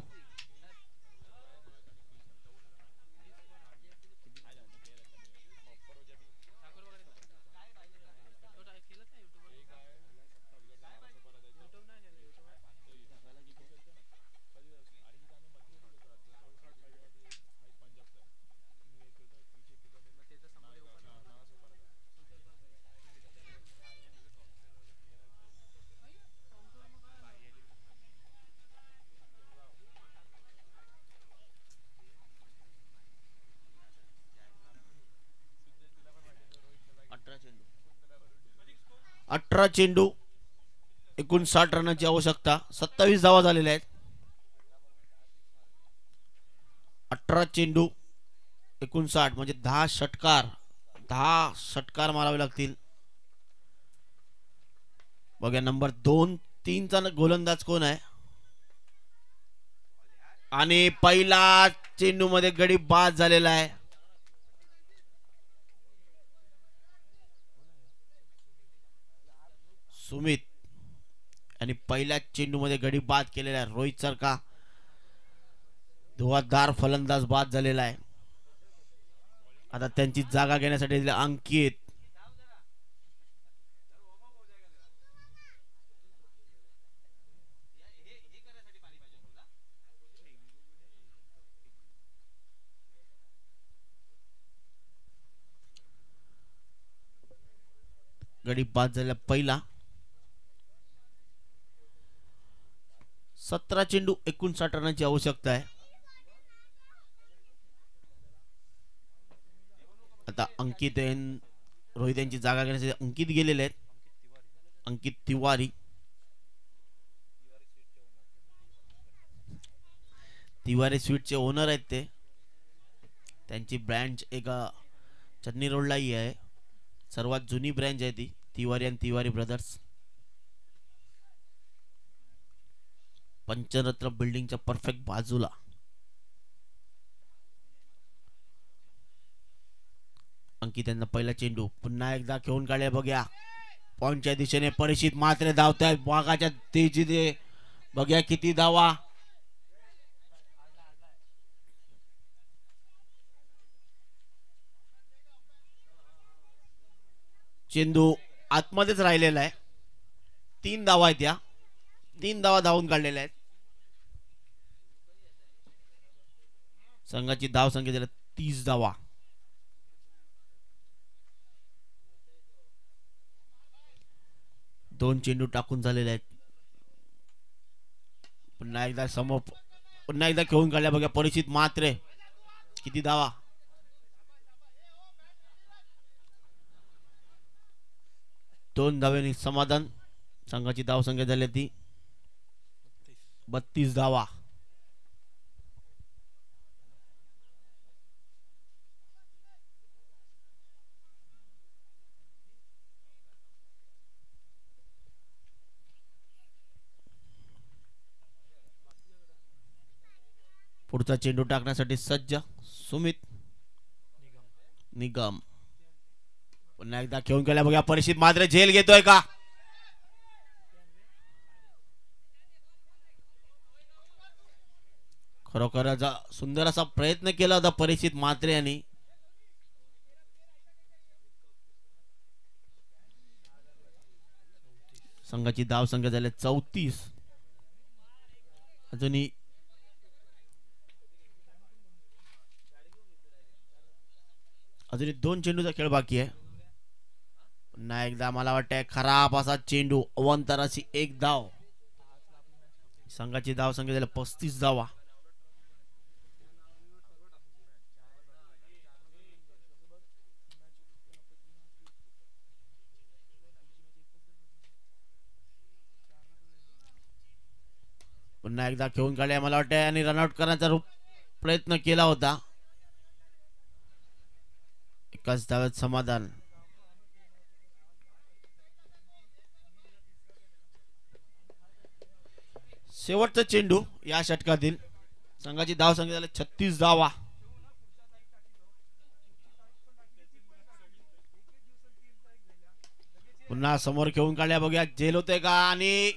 अठरा चेंडू 59 रनाची आवश्यकता. 27 धावा झालेल्या आहेत. 18 चेंडू 59 म्हणजे 10 षटकार मारावे लागतील. बघा नंबर 2-3 चा गोलंदाज कोण आहे, आणि पहिला चेंडू मध्ये गडी बाद झालेला आहे. सुमित, आणि पहिल्या चेंडू मध्ये गडी बाद केलेला आहे. रोहित सारखा धुवाधार फलंदाज बाद झालेला आहे. आता त्यांची जागा घेण्यासाठी अंकित. गडी बाद झालेला पहिला. 17 चेंडू 59 रनाची आवश्यकता आहे. आता अंकित रोहित यांची जागा घेण्यासाठी अंकित गेलेले आहेत. अंकित तिवारी स्वीटचे ओनर आहेत ते. त्यांची ब्रँच एक चन्नी रोडलाही आहे. सर्वात जुनी ब्रँच आहे ती तिवारी आणि तिवारी ब्रदर्स. पंचरत्न बिल्डिंगच्या परफेक्ट बाजूला. अंकित यांना पहिला चेंडू पुन्हा एकदा खेळून काढले बघ्या. पॉइंटच्या दिशेने परिचित मात्र धावतायत वाघाच्या तेजीने. बघ्या किती धावा. चेंडू आतमध्येच राहिलेला आहे. 3 धावा आहेत. या 3 धावा धावून काढलेल्या आहेत. संघाची धाव संख्या झाली 30 धावा. दोन चेंडू टाकून झालेले आहेत. पुन्हा एकदा खेळून काढल्या बघा परिचित मात्रे. किती धावा. 2 धावांनी समाधान. संघाची धावसंख्या झाली ती 32 धावा. पुढचा चेंडू टाकण्यासाठी सज्ज सुमित निगम. पुन्हा एकदा खेळून गेला बघा. परिचित मात्र झेल घेतोय का? खरोखर सुंदर असा प्रयत्न केला होता परिचित मात्रे यांनी. संघाची धाव संख्या झाली 34. अजूनही अजूनही 2 चेंडूचा खेळ बाकी आहे. पुन्हा एकदा मला वाटतंय खराब असा चेंडू. अवंतराची 1 धाव. संघाची धाव संख्या झाली 35 धावा. पुन्हा एकदा खेळून काढले मला वाटतं आणि रनआउट करण्याचा प्रयत्न केला होता. एकाच धावेत समाधान. शेवटचा चेंडू या षटकातील. संघाची धाव संख्या झाली 36 धावा. पुन्हा समोर खेळून काढल्या बघूया झेल होते का? आणि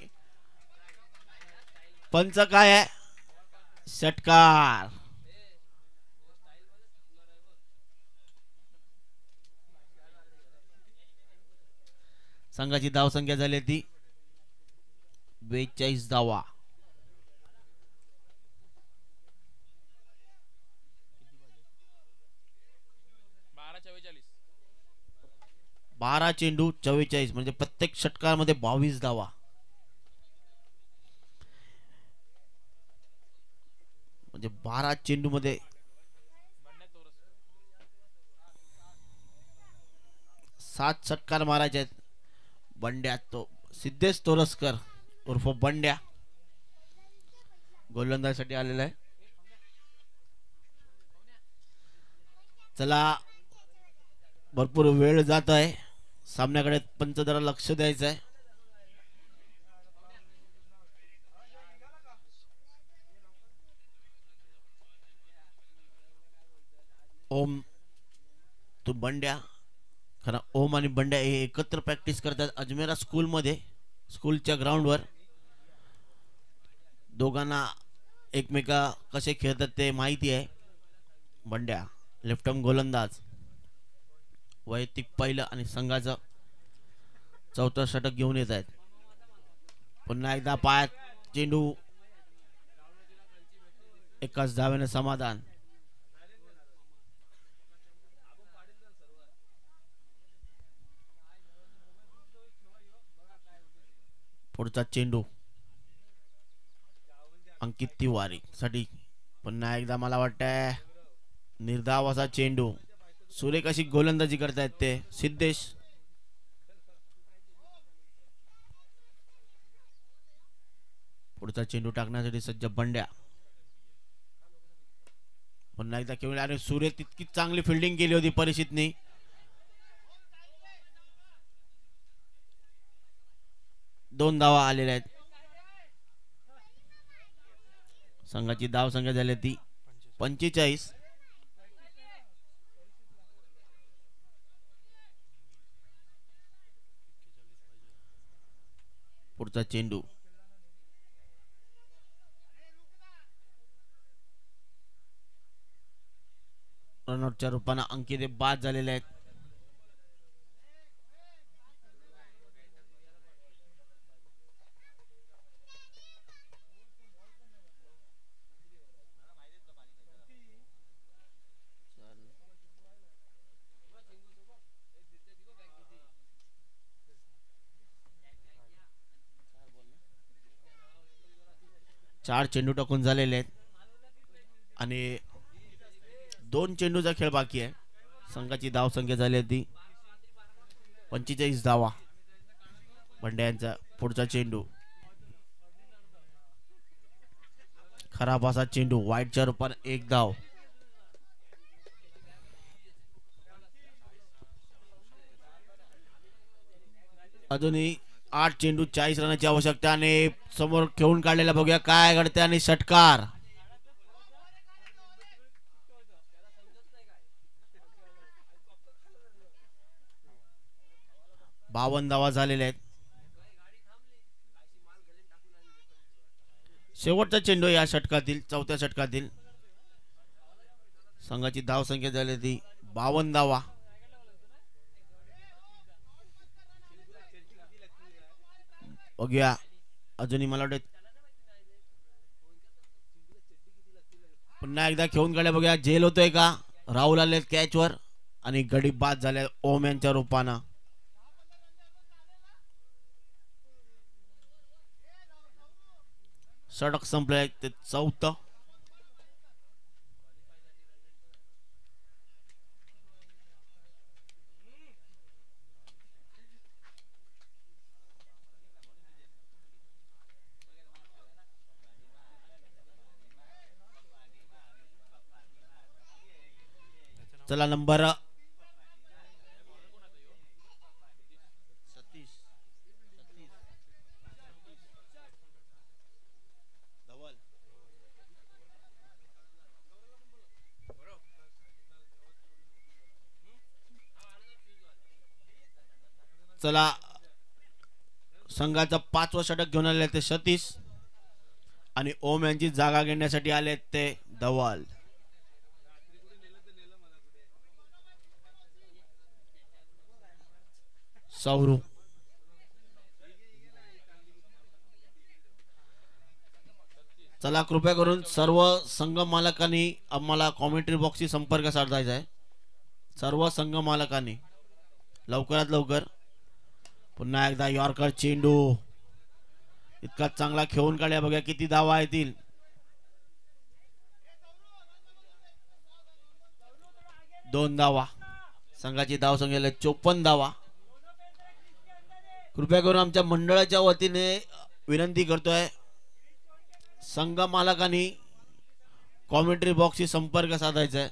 पंच काय आहे? षटकार. संघाची धाव संख्या झाली ती 42 धावा. 12 चेंडू 44 म्हणजे प्रत्येक षटकामध्ये 22 धावा. म्हणजे 12 चेंडू मध्ये 7 षटकार मारायचे आहेत. बंड्या तो सिद्धेश तोरसकर उर्फ बंड्या गोलंदाजीसाठी आलेला आहे. चला भरपूर वेळ जात आहे. सामन्याकडे पंच जरा लक्ष द्यायचं आहे. ओम तू बंड्या. खरं ओम आणि बंड्या हे एकत्र प्रॅक्टिस करतात अजमेरा स्कूलमध्ये. स्कूलच्या ग्राउंडवर दोघांना एकमेका कसे खेळतात ते माहिती आहे. बंड्या लेफ्ट आर्म गोलंदाज. वैयक्तिक पहिलं आणि संघाचं 4थं षटक घेऊन येत आहेत. पुन्हा एकदा पायात चेंडू. एकाच धावेने समाधान. पुढचा चेंडू अंकित तिवारी साठी. पुन्हा एकदा मला वाटतंय निर्धाव असा चेंडू. सुरेख अशी गोलंदाजी करतायत ते सिद्धेश. पुढचा चेंडू टाकण्यासाठी सज्ज बंड्या. पुन्हा एकदा खेळून आणि सुरेख तितकी चांगली फिल्डिंग केली होती परिचितनी. दोन धावा आलेल्या आहेत. संघाची धाव संख्या झाली ती 45. पुढचा चेंडू रनआउटच्या रूपाने अंकित बाद झालेले आहेत. चार चेंडू टाकून झालेले आहेत आणि 2 चेंडूचा खेळ बाकी आहे. संघाची धाव संख्या झाली होती 45 धावा. बंड्यांचा पुढचा चेंडू, खराब असा चेंडू, वाईटच्या रूपाने एक धाव. अजूनही 8 चेंडू 40 रनाची आवश्यकता आणि समोर खेळून काढलेला बघूया काय घडते आणि षटकार. 52 धावा झालेल्या आहेत. शेवटचा चेंडू या षटकातील, चौथ्या षटकातील. संघाची धाव संख्या झाली ती 52 धावा. बघूया अजूनही मला वाटत पुन्हा एकदा खेळून काढल्या बघूया झेल होतोय का. राहुल आले कॅचवर आणि गडी बाद झाल्या ओम यांच्या रूपानं. षटक संपले ते चौथं. चला नंबर 36 धवल. चला संघाचा 5वं षटक घेऊन आले ते सतीश आणि ओम यांची जागा घेण्यासाठी आले ते धवल. सौरू चला कृपया करून सर्व संघ मालकांनी आम्हाला कॉमेंट्री बॉक्सशी संपर्क साधायचा आहे. सर्व संघ मालकांनी लवकरात लवकर. पुन्हा एकदा यॉर्कर चेंडू इतका चांगला खेळून काढल्या बघा किती धावा येतील. दोन धावा. संघाची धाव संख्या 54 धावा. कृपया करून आमच्या मंडळाच्या वतीने विनंती करतोय संघ मालकांनी कॉमेंट्री बॉक्सशी संपर्क साधायचा आहे.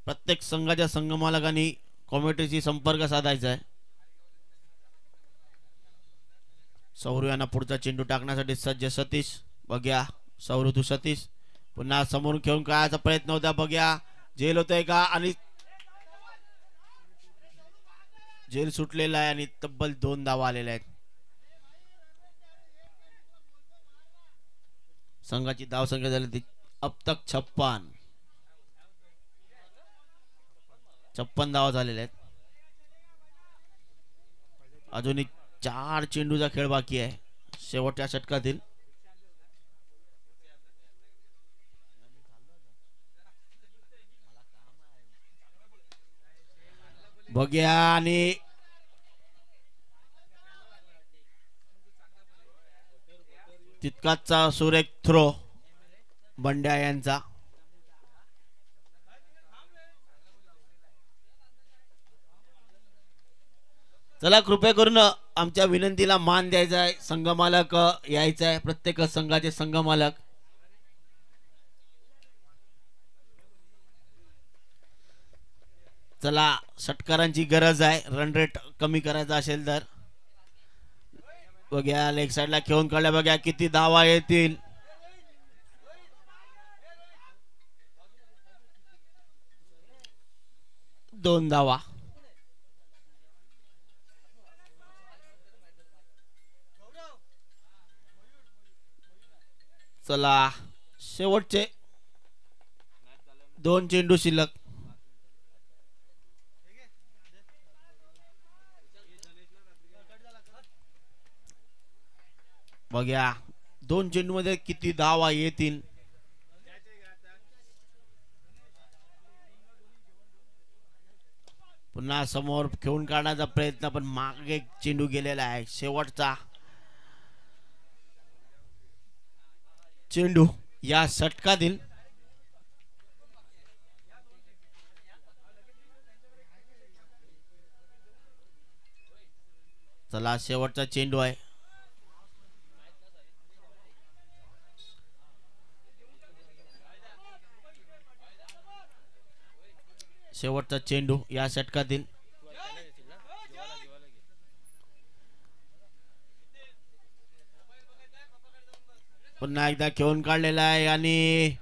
प्रत्येक संघाच्या संघ मालकांनी कॉमेंट्रीशी संपर्क साधायचा आहे. सौरू यांना पुढचा चेंडू टाकण्यासाठी सज्ज सतीश. बघ्या सौरू तू सतीश पुन्हा समोरून खेळून काढायचा प्रयत्न होता. बघ्या झेल होतोय का आणि झेल सुटलेला आहे आणि तब्बल 2 धावा आलेल्या आहेत. संघाची धाव संख्या झाली ती अब तक 56 धावा झालेल्या आहेत. अजूनही 4 चेंडूचा खेळ बाकी आहे शेवटच्या षटकातील. बघ्या आणि तितकाच सुरेख थ्रो बंड्या यांचा. चला कृपया करून आमच्या विनंतीला मान द्यायचा आहे. संघ मालक यायचा आहे. प्रत्येक संघाचे संघ मालक. चला षटकारांची गरज आहे. रन रेट कमी करायचा असेल तर. बघ्या लेग साइडला खेळून काढल्या बघ्या किती धावा येतील. दोन धावा. चला शेवटचे 2 चेंडू शिल्लक. बघ्या 2 चेंडू मध्ये किती धावा येतील. पुन्हा समोर खेळून काढण्याचा प्रयत्न पण मागे चेंडू गेलेला आहे. शेवटचा चेंडू या षटकातील. चला शेवटचा चेंडू आहे. शेवटचा चेंडू या षटकातील. पुन्हा एकदा खेळून काढलेला आहे आणि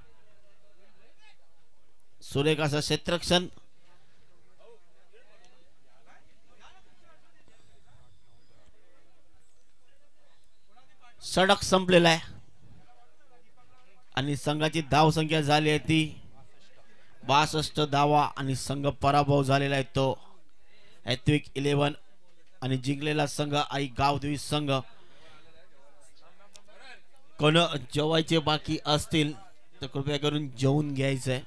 सुरेख असं क्षेत्ररक्षण. षटक संपलेला आहे आणि संघाची धाव संख्या झाली आहे ती 62 धावा आणि संघ पराभव झालेला आहे तो ॲथविक 11 आणि जिंकलेला संघ आई गावदेवी संघ. कोण जेवायचे बाकी असतील तर कृपया करून जेवून घ्यायचंय.